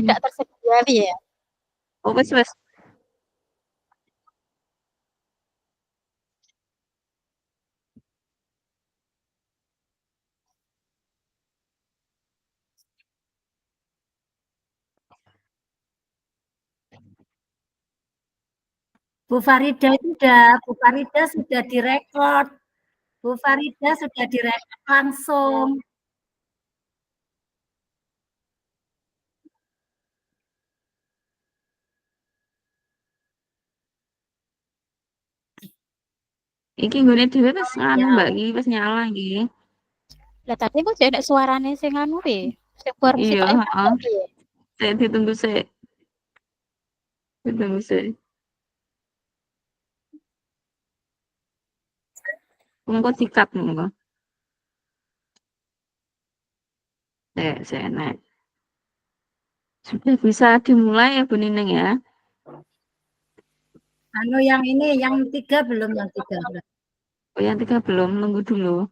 Tidak tersedia ya. Oh, wes. Bu Farida sudah direkod. Bu Farida sudah direkod langsung. Iki nggone dhewe wis nganu Mbak iki wis nyala iki. Lah tapi kok jek nek suarane sing anu piye? Sing bar Iya, sitoke heeh. piye? Sik ditunggu sik. Ditunggu sik. Engko di-cut engko. Sik nek. Sudah bisa dimulai ya Bu Nining ya. Anu yang ini, yang 3 belum, yang 3. Oh, yang 3 belum, nunggu dulu.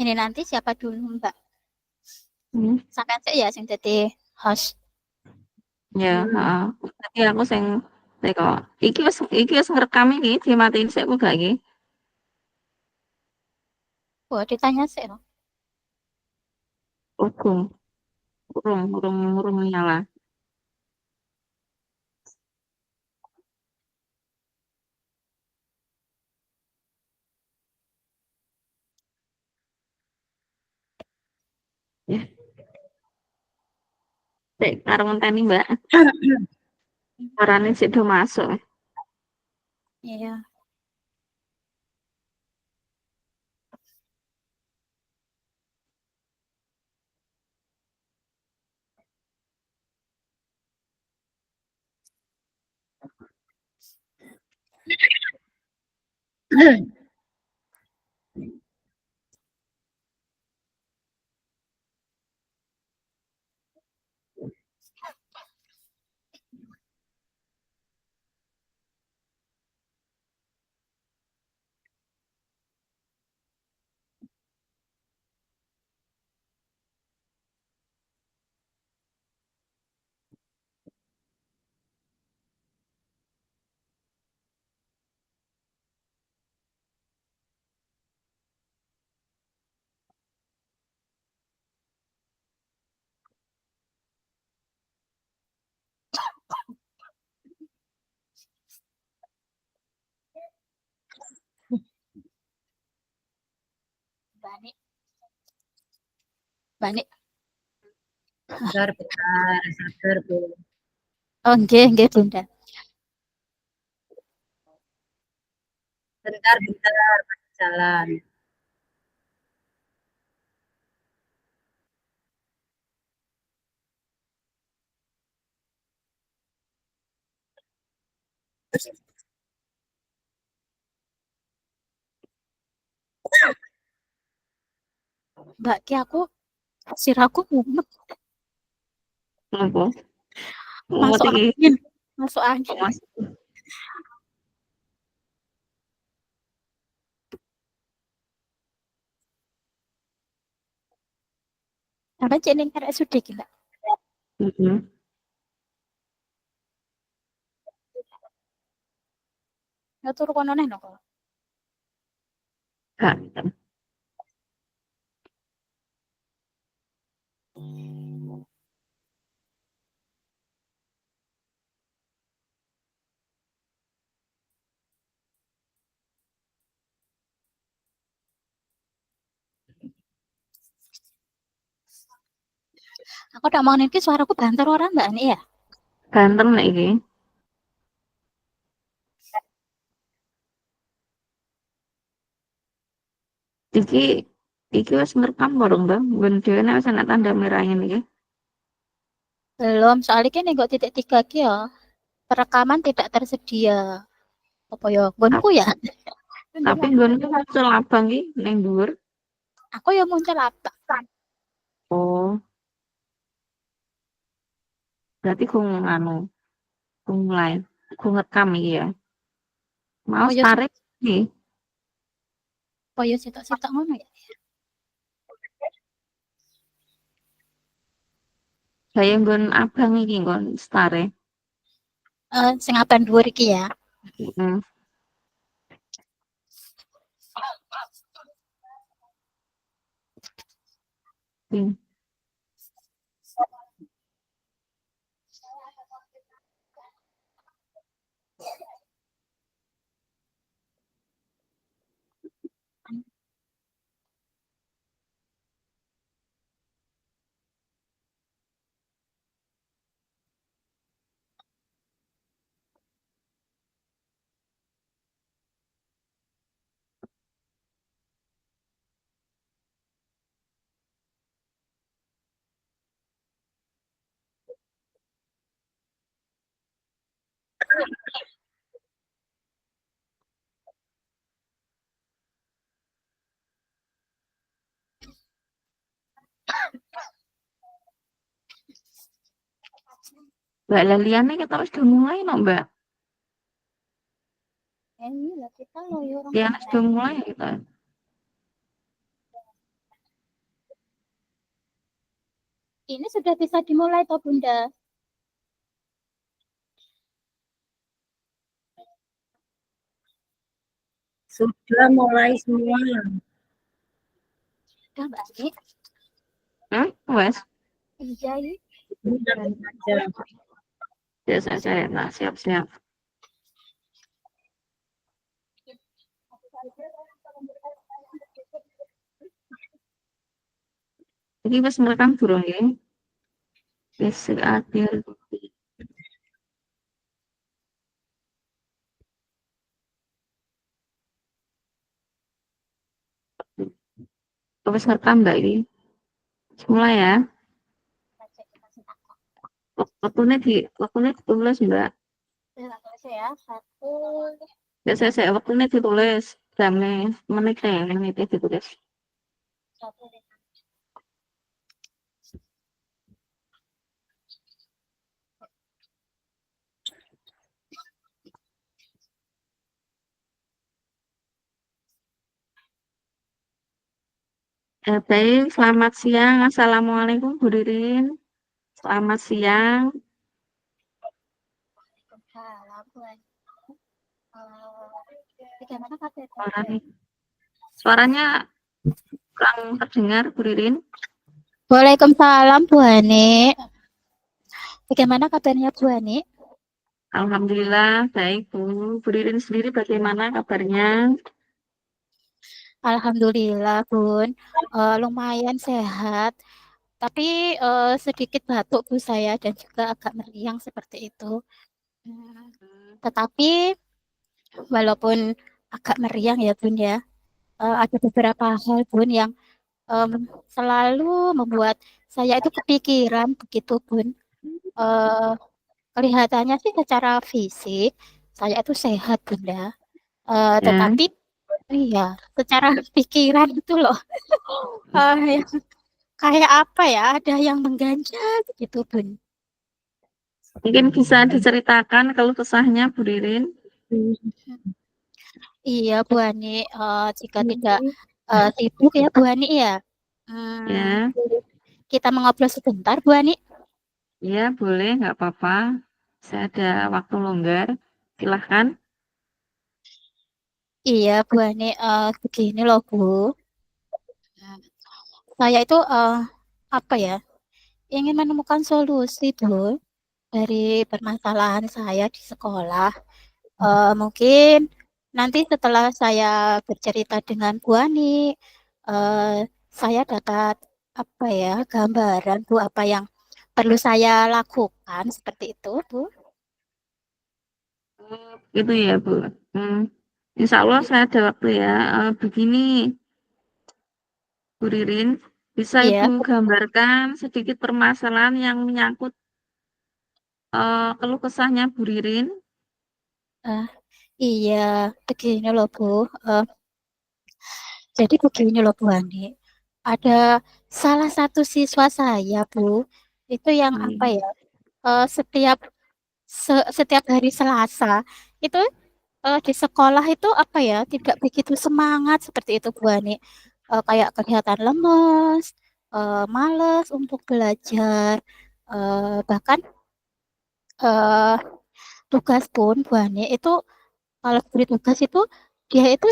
Ini nanti siapa dulu, Mbak? Hmm. Sampeyan sik ya sing dadi host. Ya, heeh. Tapi aku sing teko. Iki wis ngrekam iki, dimatiin sik kok gak iki? Oh, ditanya sik loh. Urung nyala. Ya. Sik karo ngenteni Mbak. Suarane sik do masuk. Iya. Bani. Bani. Sabar, Bu. Oh, nggih, Bunda. Bentar, masih jalan. Mbak ki aku sirahku mumet. Napa? Masuk Mumet iki. angin. Masuk angin. Mas. Sampeyan cek ning RSUD ki, Mbak. Heeh. Ya turu kono neh no. Gak. Aku tak mau niki suaraku banter orang Mbak nih ya. Ganteng nek iki. Iki wis ngerekam bareng, Bang. Nggon dhewe nek wis ana tanda merah ngene iki. Belum, soalnya kan nego titik 3 ki ya. Perekaman tidak tersedia. Apa ya? Nggonku ya. Tapi nggonku muncul abang iki ning dhuwur. Aku ya muncul apa? Oh. Berarti kung anu, kung live. aku ngerekam iki ya. Mau Oh ya, tarik iki. oh ya sitok-sitok ngono ya. Gaya nggon abang iki nggon stare. Sing aban dhuwur iki ya. Heeh. Hmm. Mbak Laliane kita wis do mulai no, Mbak. Iya, kita lo ya orang Ya sudah mulai ya kita. Ini sudah bisa dimulai toh Bunda? Sudah mulai semua. Sudah Mbak Ani? Wes. Iya, iya. Benar saja. Ya saja ya, nah, siap-siap. Ini wis merekam durung ya? Wis adil. Wis ngerekam Mbak ini. Mulai ya. Waktunya ditulis Mbak. Ya, satu. Ya saya waktunya ditulis. Jamnya menitnya ditulis. Satu. Baik, selamat siang. Assalamualaikum Bu Ririn. Selamat siang. Waalaikumsalam, Tuan. Bagaimana kabarnya? Suaranya kurang terdengar Bu Ririn. Waalaikumsalam, Bu Ani. Bagaimana kabarnya Bu Ani? Alhamdulillah baik Bu. Bu Ririn sendiri bagaimana kabarnya? Alhamdulillah, Bun. Lumayan sehat. Tapi sedikit batuk Bu saya dan juga agak meriang seperti itu. Tetapi walaupun agak meriang ya Bun ya, ada beberapa hal Bun yang selalu membuat saya itu kepikiran begitu Bun. Kelihatannya sih secara fisik saya itu sehat Bunda. Tetapi iya, secara pikiran itu loh yang kayak apa ya, ada yang mengganjal begitu Bun. Mungkin bisa diceritakan kalau kesahnya Bu Ririn. Iya Bu Ani, jika tidak sibuk ya Bu Ani ya. Ya, Kita mengobrol sebentar Bu Ani. ya boleh, nggak apa-apa. Saya ada waktu longgar. Silahkan. Iya Bu Ani, begini loh Bu. Saya itu apa ya, ingin menemukan solusi Bu dari permasalahan saya di sekolah. Mungkin nanti setelah saya bercerita dengan Bu Ani, saya dapat apa ya, gambaran Bu apa yang perlu saya lakukan seperti itu Bu. Gitu ya Bu. Insya Allah saya ada waktu ya. Begini Bu Ririn, bisa Iya, Ibu gambarkan sedikit permasalahan yang menyangkut keluh kesahnya Bu Ririn? iya begini loh Bu. Jadi begini loh Bu Ani. Ada salah satu siswa saya Bu, itu yang apa ya, setiap setiap hari Selasa itu di sekolah itu apa ya, tidak begitu semangat seperti itu Bu Ani. Kayak kelihatan lemes, males untuk belajar, bahkan eh, tugas pun Bu Ani itu kalau diberi tugas itu dia itu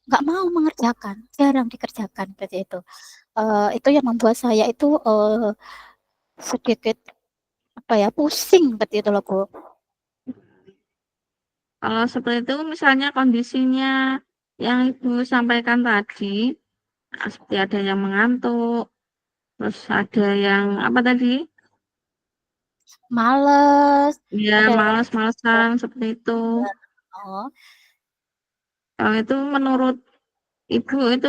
nggak mau mengerjakan, jarang dikerjakan seperti itu. Itu yang membuat saya itu sedikit apa ya, pusing seperti itu loh Bu. Kalau seperti itu misalnya kondisinya yang Ibu sampaikan tadi, seperti ada yang mengantuk, terus ada yang apa tadi? Males, Ya, ada malas-malasan seperti itu. oh, Kalau itu menurut Ibu itu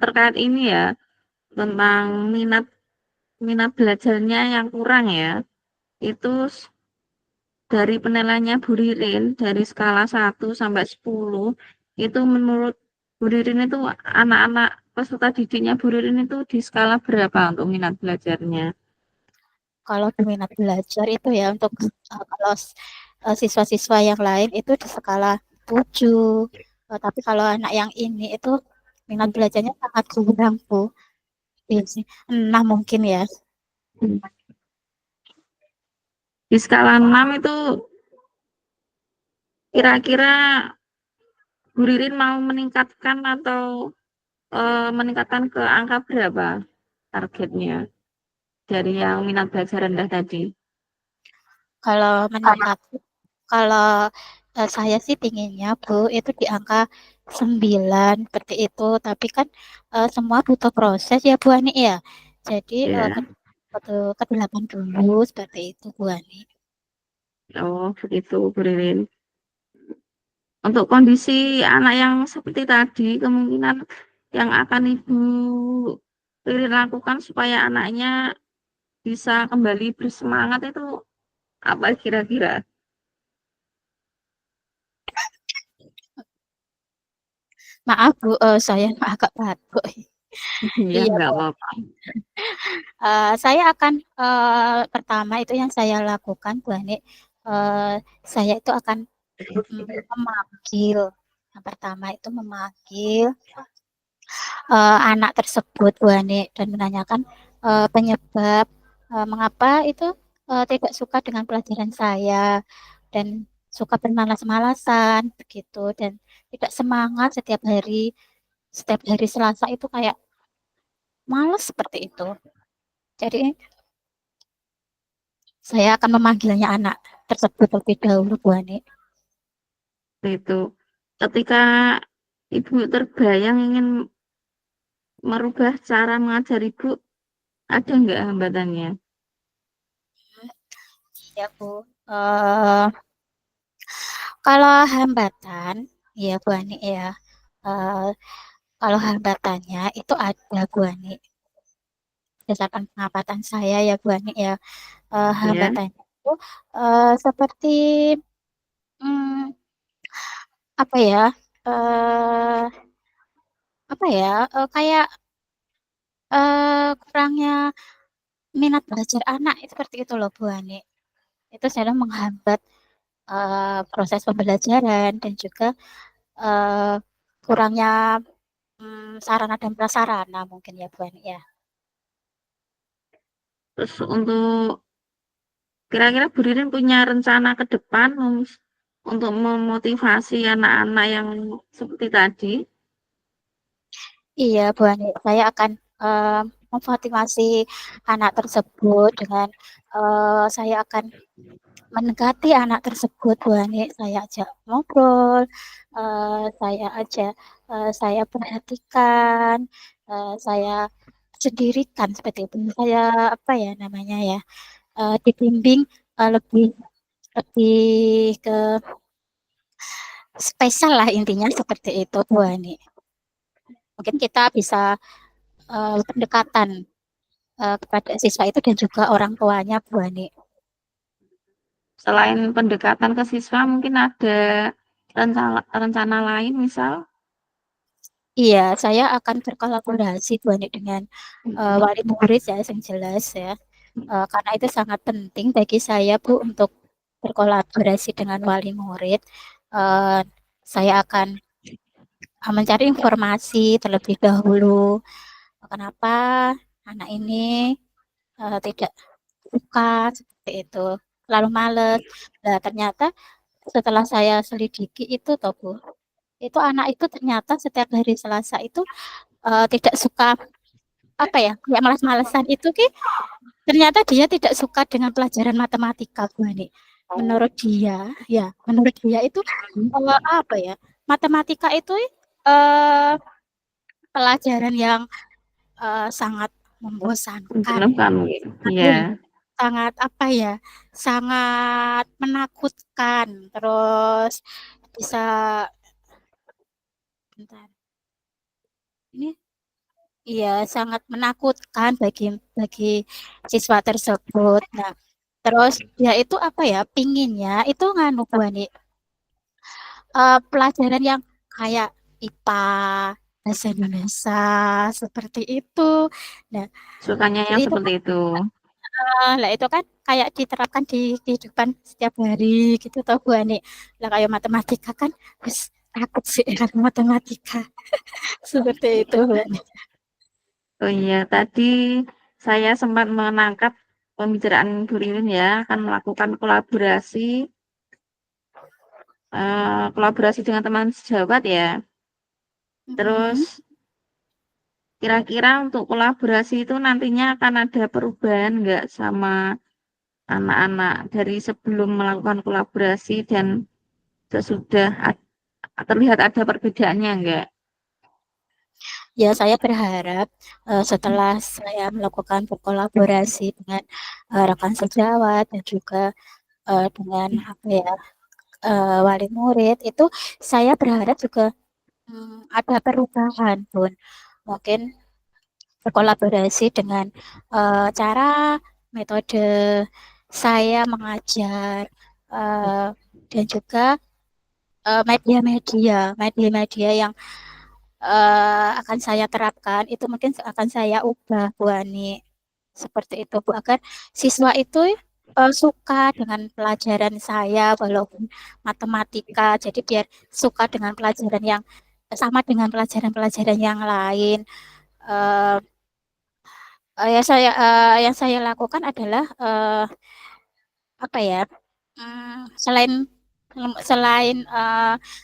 terkait ini ya, tentang minat minat belajarnya yang kurang ya. Itu dari penilaiannya Bu Ririn dari skala 1 sampai 10 itu menurut Bu Ririn itu anak-anak peserta didiknya Bu Ririn itu di skala berapa untuk minat belajarnya? kalau minat belajar itu ya untuk kalau siswa-siswa yang lain itu di skala 7. Tapi kalau anak yang ini itu minat belajarnya sangat kurang Bu. Iya sih. 6 mungkin ya. Di skala 6 itu kira-kira Bu Ririn mau meningkatkan atau meningkatkan ke angka berapa targetnya dari yang minat belajar rendah tadi? Kalau meningkat, kalau saya sih pinginnya Bu itu di angka 9 seperti itu. Tapi kan semua butuh proses ya Bu Ani ya. Jadi Ya, ke 8 dulu seperti itu Bu Ani. oh begitu Bu Ririn. Untuk kondisi anak yang seperti tadi, kemungkinan yang akan Ibu Ririn lakukan supaya anaknya bisa kembali bersemangat itu apa kira-kira? Maaf Bu, saya agak batuk. Ya, Iya nggak Bu. apa-apa. Saya akan pertama itu yang saya lakukan Bu Ani, saya itu akan memanggil. Yang pertama itu memanggil anak tersebut Bu Ani dan menanyakan penyebab mengapa itu tidak suka dengan pelajaran saya dan suka bermalas-malasan begitu dan tidak semangat setiap hari Selasa itu kayak males seperti itu. Jadi saya akan memanggilnya anak tersebut terlebih dahulu Bu Ani. Itu ketika Ibu terbayang ingin merubah cara mengajar Ibu, ada nggak hambatannya? Ya Bu. Eh, Kalau hambatan, ya Bu Ani ya. Eh, Kalau hambatannya itu ada Bu Ani. Berdasarkan pengamatan saya ya Bu Ani ya. Ya, Hambatannya itu seperti hmm, apa ya? eh Apa ya? Kayak kurangnya minat belajar anak seperti itu loh Bu Ani. Itu sedang menghambat proses pembelajaran dan juga eh, kurangnya sarana dan prasarana mungkin ya Bu Ani ya. terus untuk kira-kira Bu Ririn punya rencana ke depan untuk memotivasi anak-anak yang seperti tadi? Iya Bu Ani, saya akan eh, memotivasi anak tersebut dengan saya akan mendekati anak tersebut Bu Ani. Saya ajak ngobrol, saya perhatikan, saya sendirikan seperti itu. Saya apa ya namanya ya, dibimbing lebih lebih ke spesial lah intinya seperti itu Bu Ani. Mungkin kita bisa pendekatan kepada siswa itu dan juga orang tuanya Bu Ani. Selain pendekatan ke siswa, mungkin ada rencana, rencana lain misal? Iya, saya akan berkolaborasi Bu Ani dengan wali murid ya yang jelas ya. karena itu sangat penting bagi saya, Bu, untuk berkolaborasi dengan wali murid. Eee, saya akan, mencari informasi terlebih dahulu, kenapa anak ini, tidak suka seperti itu, lalu males. Nah, ternyata setelah saya selidiki itu toh, Bu, itu anak itu ternyata setiap hari Selasa itu, tidak suka, apa ya, kayak malas-malesan itu ternyata dia tidak suka dengan pelajaran matematika, Bu Ani. Menurut dia, ya, menurut dia itu, apa ya, matematika itu, eee, pelajaran yang, sangat membosankan, Menjenuhkan mungkin. iya, Iya. sangat, apa ya, sangat menakutkan, terus bisa bentar, ini iya, sangat menakutkan bagi siswa tersebut. Nah, terus dia itu, apa ya, pinginnya itu nganu, Bu Ani, pelajaran yang kayak IPA, bahasa Indonesia, seperti itu. Nah, Sukanya yang itu seperti kan, itu. lah itu kan kayak diterapkan di kehidupan setiap hari gitu toh, Bu Ani. Lah kayak matematika kan, wis takut sih dengan matematika, seperti itu, Bu Ani. Oh iya, tadi saya sempat menangkap pembicaraan Bu Ririn ya, akan melakukan kolaborasi dengan teman sejawat ya. Terus Mhm. kira-kira untuk kolaborasi itu nantinya akan ada perubahan nggak sama anak-anak dari sebelum melakukan kolaborasi dan sesudah terlihat ada perbedaannya enggak? Ya, saya berharap, setelah saya melakukan berkolaborasi dengan, rekan sejawat dan juga, dengan, apa ya, wali murid, itu saya berharap juga, ada perubahan pun. Mungkin berkolaborasi dengan, cara, metode saya mengajar, dan juga, media-media yang, akan saya terapkan itu mungkin akan saya ubah, Bu Ani. Seperti itu, Bu, agar siswa itu, suka dengan pelajaran saya walaupun matematika. Jadi biar suka dengan pelajaran yang sama dengan pelajaran-pelajaran yang lain. Eee yang saya lakukan adalah, apa ya, selain selain,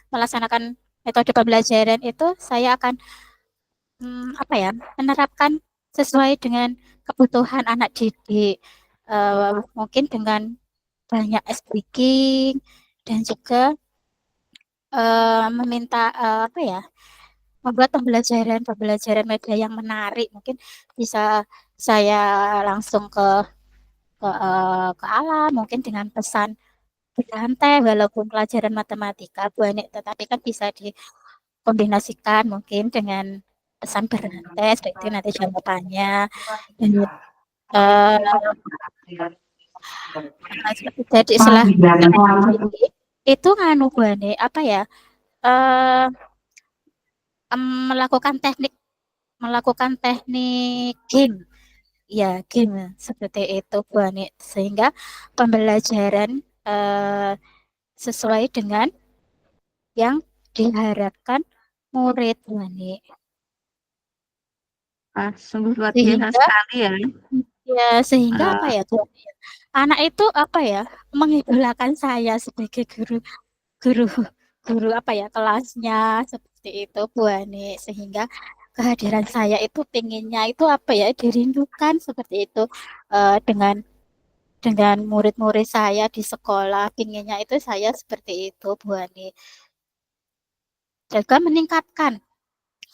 melaksanakan metode pembelajaran itu, saya akan, apa ya, menerapkan sesuai dengan kebutuhan anak didik, mungkin dengan banyak speaking dan juga, meminta, apa ya, membuat pembelajaran media yang menarik. Mungkin bisa saya langsung ke alam, mungkin dengan pesan berantai walaupun pelajaran matematika banyak, tetapi kan bisa dikombinasikan mungkin dengan pesan berantai, seperti itu nanti jawabannya. Dan, eee, jadi setelah dididik, itu nganu Bu Ani, apa ya, eee, melakukan teknik game. Ya, game seperti itu, Bu Ani. Sehingga pembelajaran, sesuai dengan yang diharapkan murid, Bu Ani. Ah, sungguh luar biasa Sehingga sekali ya. sehingga apa Eh, ya, Bu Ani, ya, anak itu, apa ya, mengidolakan saya sebagai guru guru, apa ya, kelasnya, seperti itu, Bu Ani. Sehingga kehadiran saya itu pengennya itu, apa ya, dirindukan seperti itu, dengan murid-murid saya di sekolah, pengennya itu saya seperti itu, Bu Ani.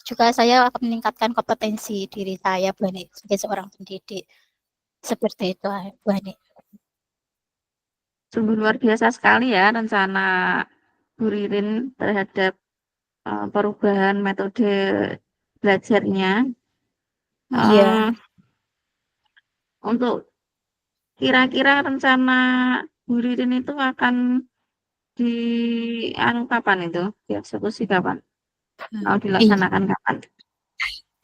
Juga saya akan meningkatkan kompetensi diri saya, Bu Ani, sebagai seorang pendidik. Seperti itu, Bu Ani. Sungguh luar biasa sekali ya rencana Bu Ririn terhadap perubahan metode belajarnya. Iya, Eh, untuk kira-kira rencana Bu Ririn itu akan di kapan itu? Dieksekusi kapan? Mau iya. dilaksanakan kapan?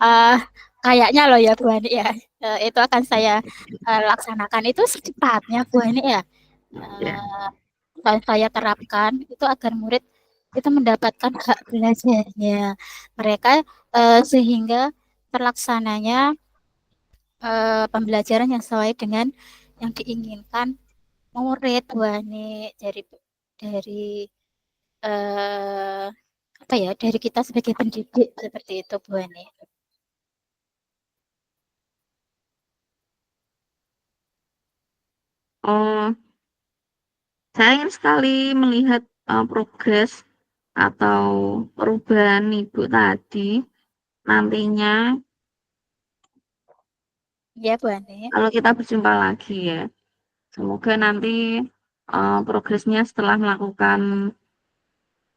Ah, kayaknya loh ya Bu Ani ya, itu akan saya laksanakan itu secepatnya Bu Ani ya. Ya. Saya terapkan itu agar murid itu mendapatkan hak belajarnya mereka, sehingga terlaksananya pembelajaran yang sesuai dengan yang diinginkan murid Bu Ani dari eh, apa ya dari kita sebagai pendidik seperti itu Bu Ani. Oh, saya ingin sekali melihat progres atau perubahan Ibu tadi nantinya Ya Bu Ani. kalau kita berjumpa lagi ya. Semoga nanti progresnya setelah melakukan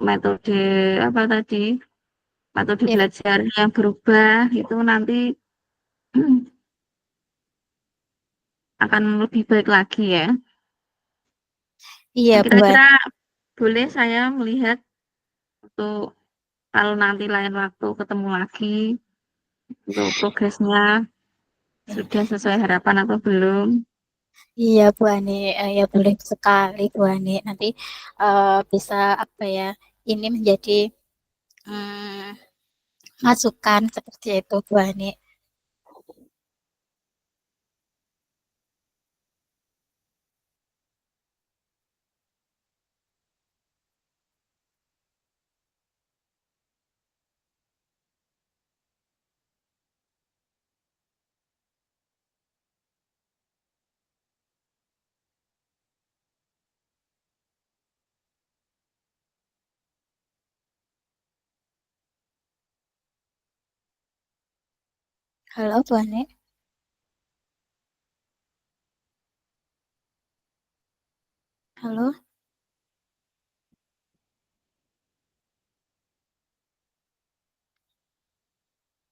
metode apa tadi, metode Ya, belajar yang berubah itu nanti akan lebih baik lagi ya. iya Nah, Bu kira-kira Ani. boleh saya melihat untuk kalau nanti lain waktu ketemu lagi untuk progresnya sudah sesuai harapan atau belum? Iya Bu Ani, ya boleh sekali Bu Ani. Nanti bisa apa ya? Ini menjadi masukan seperti itu Bu Ani. Halo Bu Ani. Halo,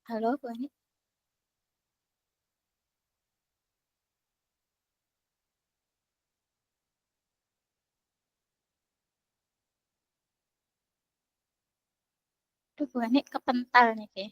halo Bu Ani. Aduh Bu Ani kepental nih Ki.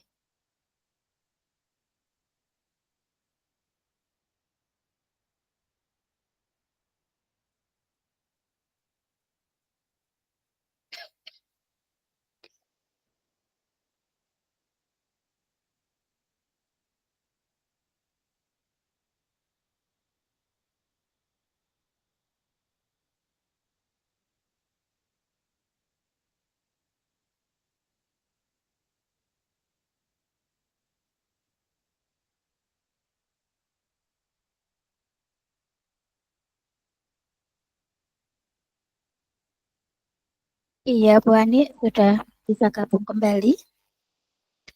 Iya Bu Ani sudah bisa gabung kembali.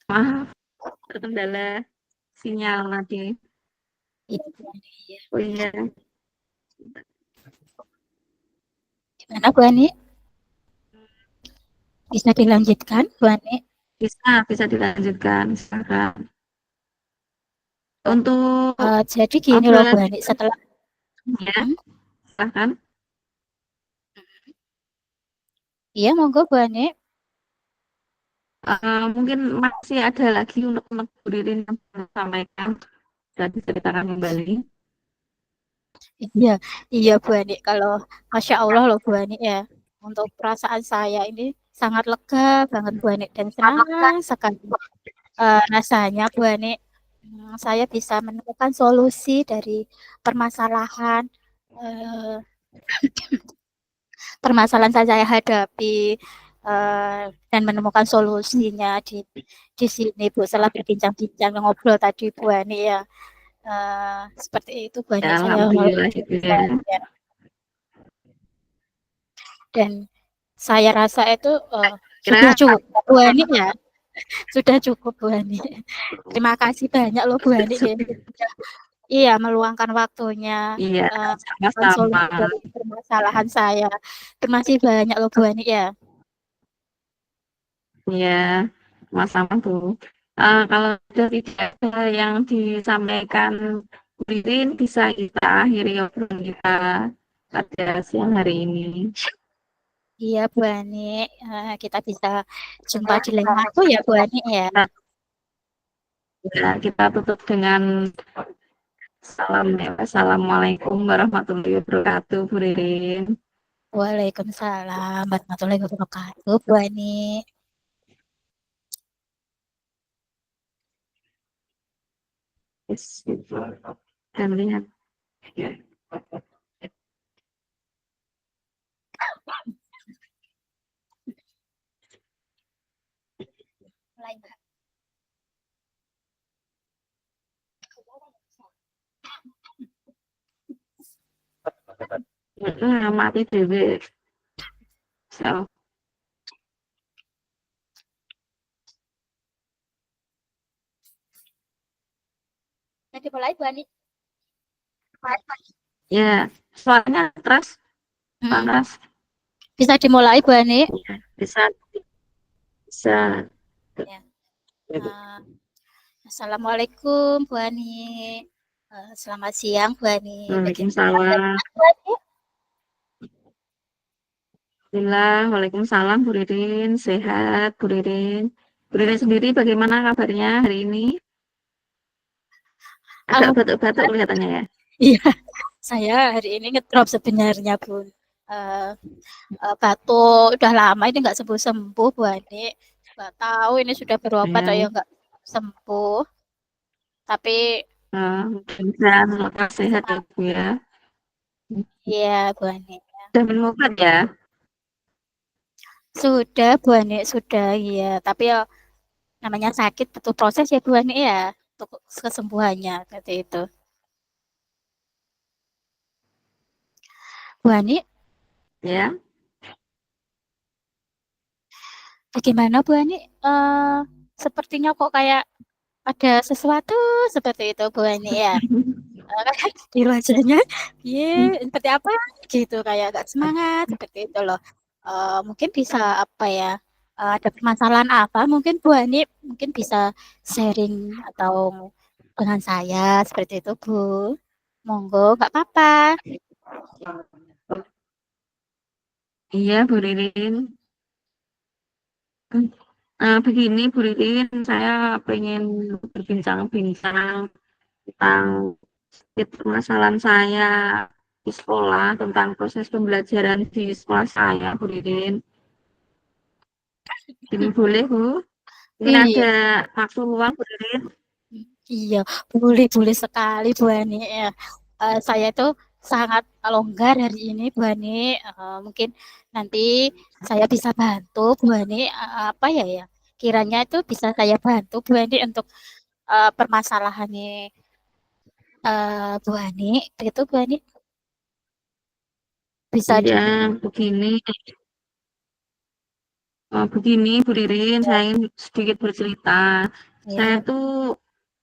Maaf, terkendala sinyal tadi. Iya Bu Ani. Iya. Oh iya, Gimana Bu Ani? Bisa dilanjutkan Bu Ani? bisa dilanjutkan. Silakan. Untuk Jadi gini loh Bu obrolan Ani, setelah ya, hmm, silakan. iya monggo Bu Ani. Mungkin masih ada lagi untuk Bu Ririn yang belum sampaikan dan diceritakan kembali. Iya, iya Bu Ani. Kalau Masya Allah loh Bu Ani ya, untuk perasaan saya ini sangat lega banget Bu Ani dan senang sekali rasanya Bu Ani, saya bisa menemukan solusi dari permasalahan eh, permasalahan saya hadapi dan menemukan solusinya di sini Bu. Setelah berbincang-bincang ngobrol tadi Bu Ani ya, seperti itu Bu Ya, Ani. Saya alhamdulillah gitu ya. ya. Dan saya rasa itu sudah Kira cukup Bu Ani ya, sudah cukup Bu Ani. Terima kasih banyak loh Bu Ani ini sudah iya meluangkan waktunya iya, menemukan sama-sama. solusi dari permasalahan saya. Terima kasih banyak loh Bu Ani ya. Iya, sama-sama Bu. Kalau sudah tidak ada yang disampaikan Bu Ririn, bisa kita akhiri obrolan kita pada siang hari ini. Iya Bu Ani, kita bisa jumpa di lain waktu ya Bu Ani ya. Nah, Ya, kita tutup dengan salam ya. Assalamualaikum warahmatullahi wabarakatuh, Bu Ririn. Waalaikumsalam warahmatullahi wabarakatuh, Bu Ani. Yes, dan lihat. Ya. Mulai, Mbak. Mati dewe. So, Nanti mulai, Bu Ani. ya, soalnya keras, Hmm, panas. bisa dimulai, Bu Ani. Ya, bisa, bisa. Ya. Assalamualaikum, Bu Ani. Selamat siang, Bu Ani. Bagaimana Waalaikumsalam. Bu Ani? Alhamdulillah, Waalaikumsalam Bu Ririn, sehat Bu Ririn. Bu Ririn sendiri bagaimana kabarnya hari ini? Agak batuk-batuk Alhamdulillah. kelihatannya ya. Iya, saya hari ini ngedrop sebenarnya, Bu. Eh, batuk udah lama ini nggak sembuh-sembuh, Bu Ani. Nggak tahu ini sudah berobat atau ya Ya, nggak sembuh. Tapi mudah-mudahan lekas sehat ya Bu ya. iya, Bu Ani. Sudah minum obat ya? Sudah, Bu Ani, sudah, iya. Tapi ya namanya sakit butuh proses ya, Bu Ani ya, untuk kesembuhannya seperti itu. Bu Ani, Ya. bagaimana Bu Ani? Sepertinya kok kayak ada sesuatu seperti itu, Bu Ani ya. Di wajahnya, iya, seperti apa gitu, kayak agak semangat seperti itu loh. Mungkin bisa apa ya? Ada permasalahan apa? Mungkin Bu Ani mungkin bisa sharing atau dengan saya seperti itu, Bu. Monggo, nggak apa-apa. Iya Bu Ririn. Begini Bu Ririn, saya pengen berbincang-bincang tentang permasalahan saya di sekolah, tentang proses pembelajaran di sekolah saya Bu Ririn. Ini boleh Bu? Ini Iya, ada waktu luang Bu Ririn? iya, boleh boleh sekali Bu Ani ya. Saya itu sangat longgar hari ini Bu Ani. Mungkin nanti saya bisa bantu Bu Ani, apa ya ya, kiranya itu bisa saya bantu Bu Ani untuk, permasalahannya, Bu Ani, itu Bu Ani, bisa di Iya, begini, begini Bu Ririn, saya ingin sedikit bercerita. Saya ya, tuh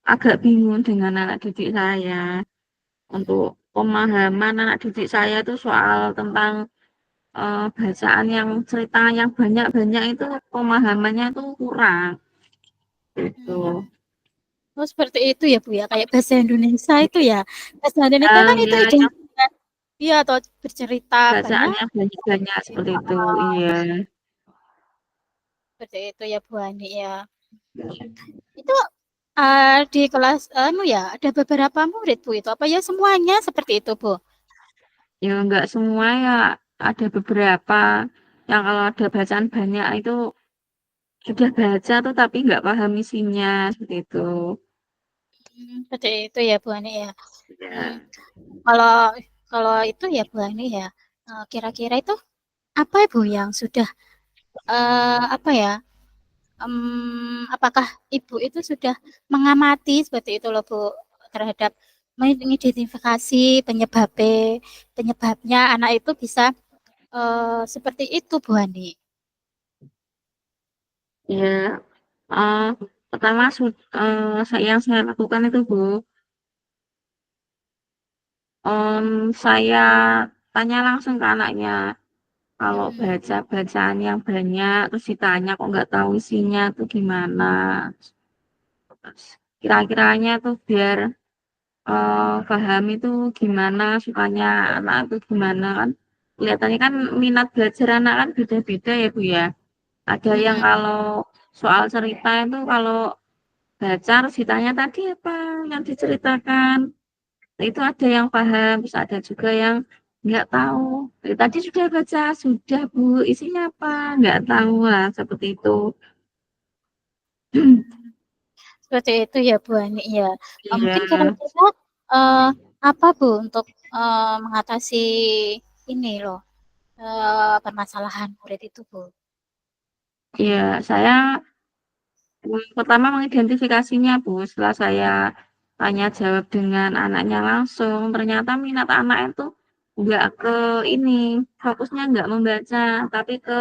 agak bingung dengan anak didik saya. Untuk pemahaman anak didik saya itu soal tentang bacaan yang cerita yang banyak-banyak itu pemahamannya tuh kurang gitu. oh seperti itu ya Bu ya, kayak bahasa Indonesia itu ya, bahasa Indonesia kan itu Ya, yang identik iya, atau bercerita banyak, bacaannya banyak-banyak seperti itu. Iya. seperti itu ya Bu Ani ya. Itu, di kelas anu ya, ada beberapa murid Bu itu, apa ya semuanya seperti itu Bu? Ya enggak semua ya, ada beberapa yang kalau ada bacaan banyak itu sudah baca tuh tapi nggak paham isinya seperti itu. Seperti itu ya Bu Ani ya. Mmm, Ya. kalau kalau itu ya Bu Ani ya, kira-kira itu apa Bu yang sudah, apa ya, apakah Ibu itu sudah mengamati seperti itu loh Bu, terhadap mengidentifikasi penyebabnya anak itu bisa, seperti itu Bu Ani? Ya, eh, pertama yang saya lakukan itu Bu, saya tanya langsung ke anaknya. Kalau Mhm, baca bacaan yang banyak, terus ditanya kok nggak tahu isinya tuh gimana. Terus kira-kiranya tuh biar paham itu gimana, sukanya anak itu gimana kan. Kelihatannya kan minat belajar anak kan beda-beda ya Bu ya. Ada yang mhm, kalau soal cerita itu kalau baca terus ditanya tadi apa yang diceritakan. Itu ada yang paham, terus ada juga yang nggak tahu. Tadi sudah baca, sudah Bu, isinya apa? Nggak tahu lah, seperti itu. Seperti itu ya Bu Ani ya. Iya, Mungkin kira-kira apa Bu untuk mengatasi ini loh permasalahan murid itu Bu? iya. Saya pertama mengidentifikasinya Bu. Setelah saya tanya jawab dengan anaknya langsung, ternyata minat anak itu nggak ke ini, fokusnya nggak membaca, tapi ke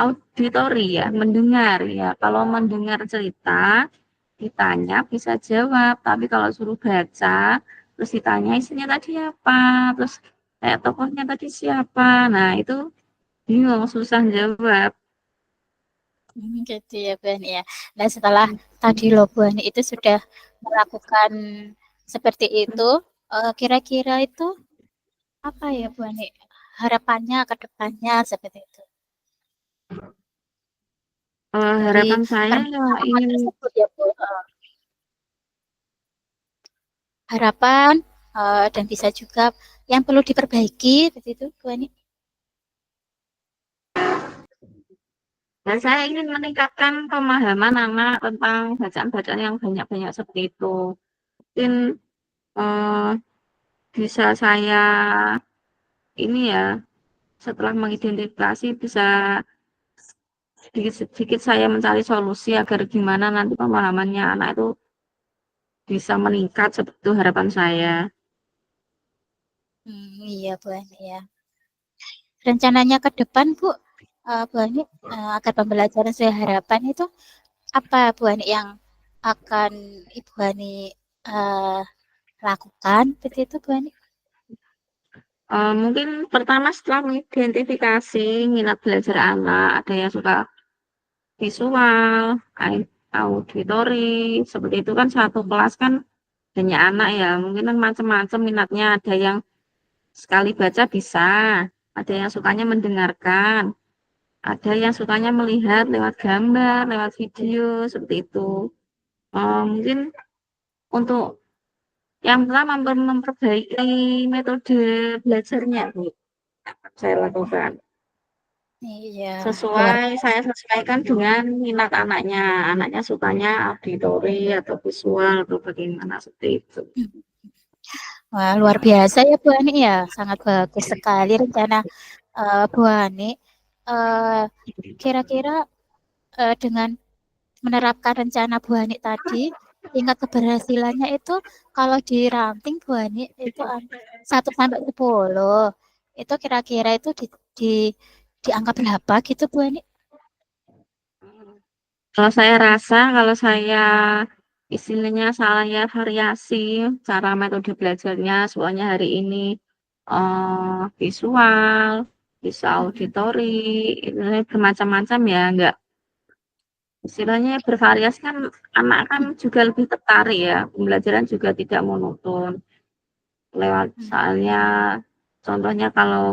auditori ya, mendengar ya. Kalau mendengar cerita, ditanya bisa jawab, tapi kalau suruh baca, terus ditanya isinya tadi apa, terus kayak tokohnya tadi siapa, nah itu bingung, susah jawab. Gitu ya Bu Ani ya. Nah setelah tadi loh Bu Ani itu sudah melakukan seperti itu, kira-kira itu apa ya Bu Ani harapannya ke depannya seperti itu dari Harapan saya ya permasalahan ingin tersebut ya Bu. Harapan dan bisa juga yang perlu diperbaiki begitu Bu Ani. dan saya ingin meningkatkan pemahaman anak tentang bacaan-bacaan yang banyak-banyak seperti itu. Mungkin eh, bisa saya ini ya, setelah mengidentifikasi bisa sedikit-sedikit saya mencari solusi agar gimana nanti pemahamannya anak itu bisa meningkat seperti itu harapan saya. Iya Bu Ani ya. Rencananya ke depan Bu, Bu Ani agar pembelajaran sesuai harapan itu apa Bu Ani yang akan Ibu Ani lakukan begitu Bu Ani? Mungkin pertama setelah mengidentifikasi minat belajar anak, ada yang suka visual, auditori, seperti itu kan satu kelas kan banyak anak ya, mungkin kan macam-macam minatnya, ada yang sekali baca bisa, ada yang sukanya mendengarkan, ada yang sukanya melihat lewat gambar, lewat video, seperti itu. Mungkin untuk yang pertama memperbaiki metode belajarnya, Bu, saya lakukan. Iya, luar Sesuai, saya sesuaikan dengan minat anaknya. Anaknya sukanya auditori atau visual atau bagaimana seperti itu. wah, luar biasa ya Bu Ani ya, sangat bagus sekali rencana Bu Ani. Eh, Kira-kira dengan menerapkan rencana Bu Ani tadi, tingkat keberhasilannya itu kalau di ranking Bu Ani itu 1 sampai 10. Itu kira-kira itu di, di angka berapa gitu Bu Ani? Kalau saya rasa, kalau saya istilahnya saya variasi cara metode belajarnya, soalnya hari ini visual, bisa Mm-mm. auditori, itu bermacam-macam ya, enggak istilahnya bervariasi kan anak kan juga lebih tertarik ya, pembelajaran juga tidak monoton lewat soalnya contohnya kalau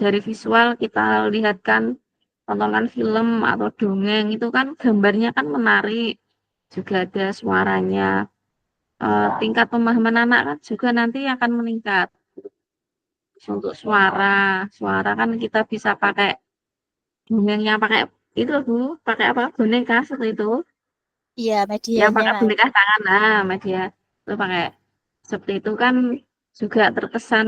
dari visual kita lihatkan tontonan film atau dongeng itu kan gambarnya kan menarik, juga ada suaranya. Tingkat pemahaman anak kan juga nanti akan meningkat. Untuk suara, suara kan kita bisa pakai dongengnya pakai itu Bu, pakai apa? Boneka seperti itu. Iya, Yang medianya. pakai boneka tangan, nah media itu pakai seperti itu kan juga terkesan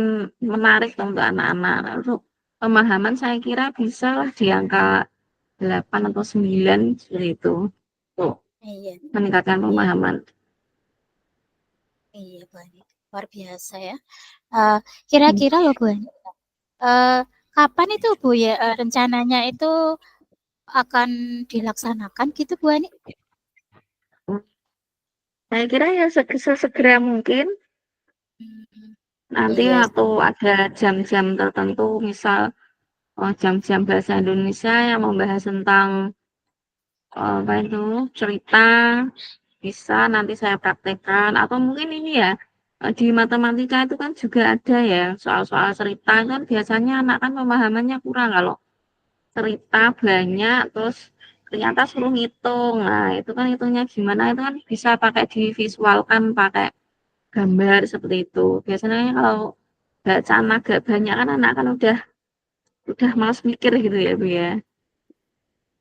menarik untuk anak-anak. Nah, untuk pemahaman saya kira bisa lah di angka 8 atau 9 seperti itu. Tuh, Iya, meningkatkan iya, pemahaman. iya Bu Ani. Luar biasa ya. Eh, Kira-kira loh Bu Ani, eh, kapan itu Bu ya rencananya itu akan dilaksanakan gitu Bu Ani? Saya kira ya segera mungkin Hmm, nanti iya, atau ada jam-jam tertentu, misal jam-jam bahasa Indonesia yang membahas tentang apa itu cerita bisa nanti saya praktekkan atau mungkin ini ya di matematika itu kan juga ada ya soal-soal cerita kan biasanya anak kan pemahamannya kurang kalau cerita banyak terus ternyata suruh ngitung. Nah, itu kan hitungnya gimana, itu kan bisa pakai divisualkan pakai gambar seperti itu. Biasanya kalau bacaan agak banyak kan anak kan udah malas mikir gitu ya, Bu ya.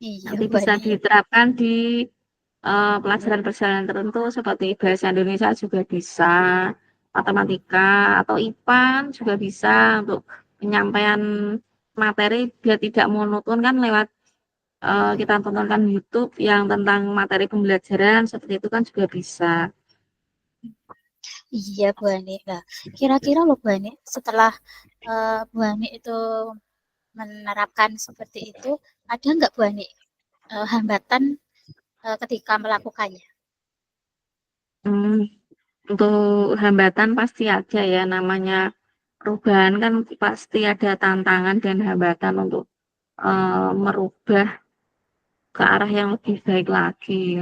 Iya, Nanti Bu bisa Ani. diterapkan di pelajaran-pelajaran tertentu seperti bahasa Indonesia juga bisa, matematika atau IPA juga bisa untuk penyampaian materi biar tidak monoton kan lewat kita tontonkan YouTube yang tentang materi pembelajaran seperti itu kan juga bisa. Iya, Bu Ani. Nah, kira-kira loh Bu Ani, setelah Bu Ani itu menerapkan seperti itu, ada nggak Bu Ani hambatan ketika melakukannya? Hmm, untuk hambatan pasti ada ya namanya perubahan kan pasti ada tantangan dan hambatan untuk merubah ke arah yang lebih baik lagi.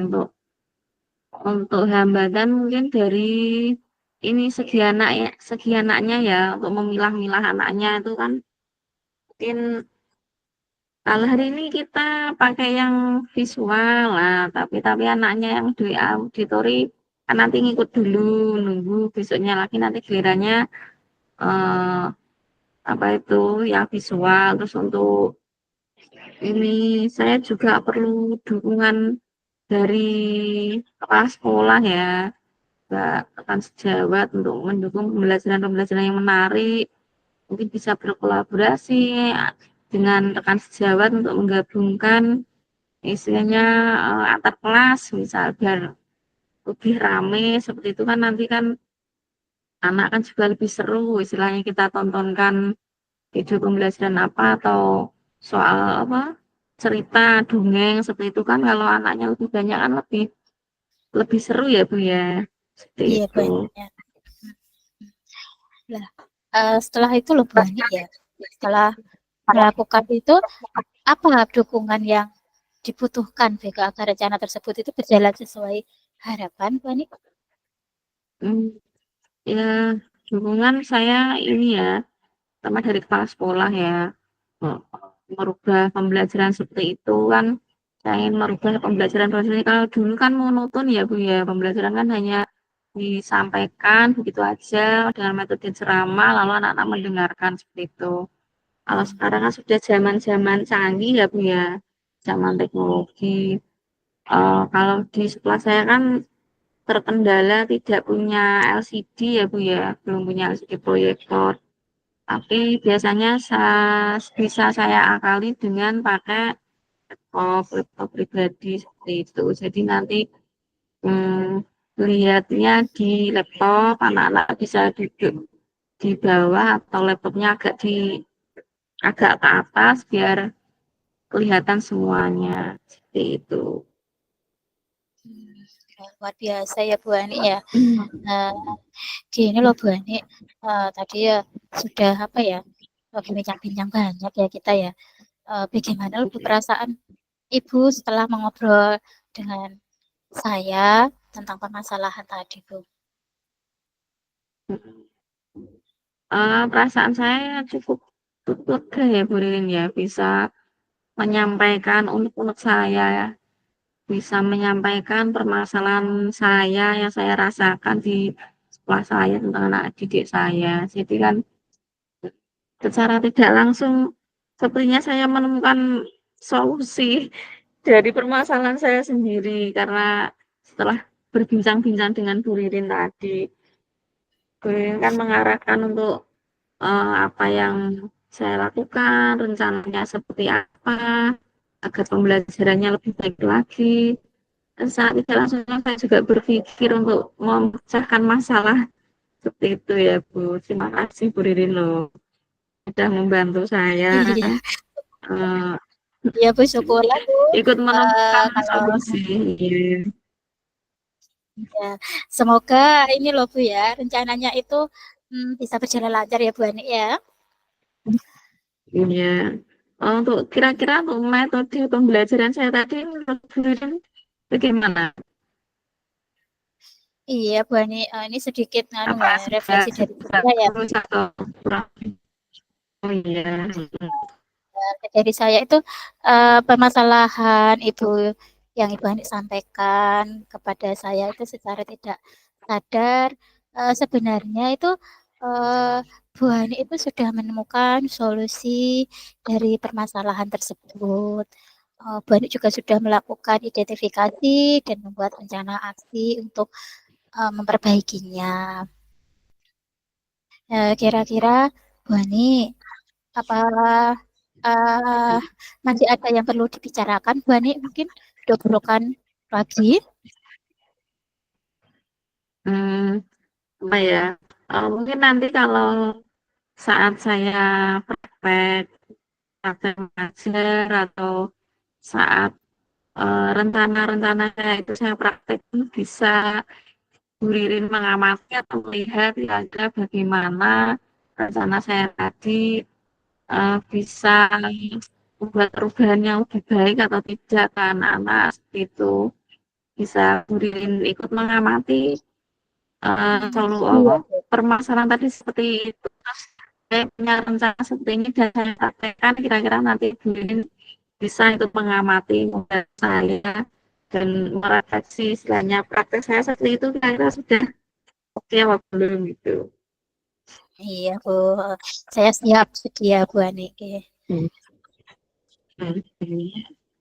Untuk hambatan mungkin dari ini segi anaknya ya untuk memilah-milah anaknya itu kan mungkin kalau hari ini kita pakai yang visual lah, tapi anaknya yang di auditori kan nanti ngikut dulu, nunggu besoknya lagi nanti gilirannya eh, apa itu yang visual. Terus untuk ini saya juga perlu dukungan dari kepala sekolah ya, Mbak rekan sejawat untuk mendukung pembelajaran-pembelajaran yang menarik. Mungkin bisa berkolaborasi dengan rekan sejawat untuk menggabungkan istilahnya antar kelas misal biar lebih rame seperti itu kan nanti kan anak kan juga lebih seru istilahnya kita tontonkan video pembelajaran apa atau soal apa cerita dongeng seperti itu kan kalau anaknya lebih banyak kan lebih lebih seru ya Bu ya seperti Iya, Bu itu. Ani. Ya. Lah, setelah itu loh Bu Ani ya, setelah melakukan itu, apa dukungan yang dibutuhkan Bega agar rencana tersebut itu berjalan sesuai harapan, Bu Ani? Hmm, ya dukungan saya ini ya pertama dari kepala sekolah ya eh, merubah pembelajaran seperti itu kan saya ingin merubah pembelajaran kalau dulu kan monoton ya Bu ya pembelajaran kan hanya disampaikan begitu aja dengan metode ceramah lalu anak-anak mendengarkan seperti itu kalau sekarang kan sudah zaman-zaman canggih ya Bu ya zaman teknologi. Kalau di sekolah saya kan terkendala tidak punya LCD ya Bu ya belum punya LCD proyektor tapi biasanya bisa saya akali dengan pakai laptop pribadi seperti itu. Jadi nanti lihatnya di laptop, anak-anak bisa duduk di bawah atau laptopnya agak ke atas biar kelihatan semuanya seperti itu. Luar biasa ya Bu Ani ya. Nah, gini loh Bu Ani, tadi ya sudah apa ya, berbincang-bincang banyak ya kita ya. Bagaimana lebih perasaan Ibu setelah mengobrol dengan saya tentang permasalahan tadi Bu? Perasaan saya cukup lega ya Bu Ririn ya bisa menyampaikan unek-unek saya ya. Bisa menyampaikan permasalahan saya yang saya rasakan di sekolah saya tentang anak didik saya. Jadi kan secara tidak langsung sepertinya saya menemukan solusi dari permasalahan saya sendiri karena setelah berbincang-bincang dengan Bu Ririn tadi, Bu Ririn kan mengarahkan untuk apa yang saya lakukan, rencananya seperti apa, agar pembelajarannya lebih baik lagi. Dan saat tidak langsung saya juga berpikir untuk memecahkan masalah seperti itu ya Bu. Terima kasih Bu Ririn loh sudah membantu saya Iya, eh, iya Bu, syukurlah Bu. ikut menemukan Kalau solusi. Iya. ya, semoga ini loh Bu ya, rencananya itu bisa berjalan lancar ya Bu Ani ya. Iya. Untuk kira-kira untuk metode pembelajaran saya tadi menurut Bu Ririn bagaimana? Iya Bu Ani, ini sedikit nganu Apa ya, sudah refleksi dari sudah saya ya. bagus atau kurang? Oh iya. dari saya itu permasalahan Ibu yang Ibu Hani sampaikan kepada saya itu secara tidak sadar sebenarnya itu eh, Bu Hani itu sudah menemukan solusi dari permasalahan tersebut. Bu Hani juga sudah melakukan identifikasi dan membuat rencana aksi untuk memperbaikinya. Kira-kira Bu Hani, apa eh, masih ada yang perlu dibicarakan, Bu Ani? Mungkin dobrokan lagi. Hmm, apa ya? Mungkin nanti kalau saat saya praktek, praktek mengajar atau saat rencana-rencana saya itu saya praktek bisa Bu Ririn mengamati atau melihat kira-kira bagaimana rencana saya tadi bisa membuat perubahan yang lebih baik atau tidak ke anak-anak seperti itu. Bisa Bu Ririn ikut mengamati selalu Iya, permasalahan tadi seperti itu. Terus saya punya rencana seperti ini dan saya praktekkan kira-kira nanti Bu Ririn bisa ikut mengamati modal saya dan merefleksi istilahnya praktek saya seperti itu kira-kira sudah oke apa belum gitu. iya Bu. Saya siap sedia Bu Ani. Hmm. Hmm.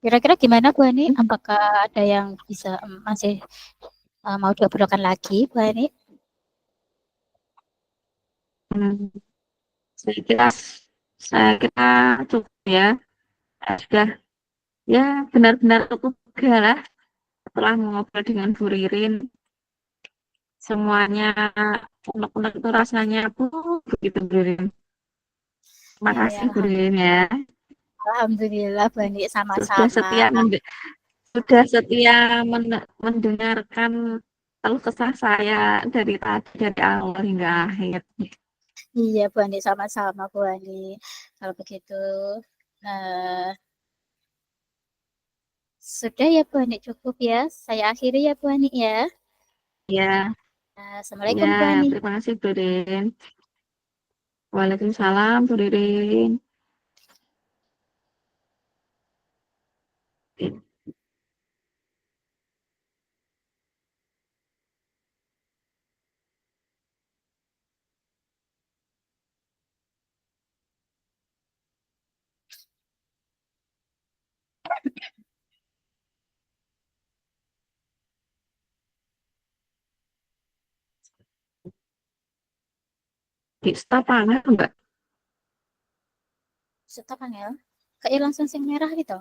Kira-kira gimana Bu Ani? Apakah ada yang bisa masih mau diobrolkan lagi Bu Ani? Hmm. Saya kira saya kira cukup ya. Sudah ya benar-benar cukup juga lah setelah mengobrol dengan Bu Ririn semuanya unek-unek itu rasanya begitu Bu Ririn. Terima Iya, kasih Bu Ririn ya. Alhamdulillah Bu Ani Sudah sama-sama. setia sudah setia mendengarkan keluh kesah saya dari tadi dari awal hingga akhir. Iya Bu Ani sama-sama Bu Ani. Kalau begitu, eh, sudah ya Bu Ani cukup ya. Saya akhiri ya Bu Ani ya. Ya, ya, Assalamualaikum Bu Ani. terima kasih Bu Ririn. Waalaikumsalam Bu Ririn. Di stop Mbak. Stop ya. Kayak langsung sing merah gitu.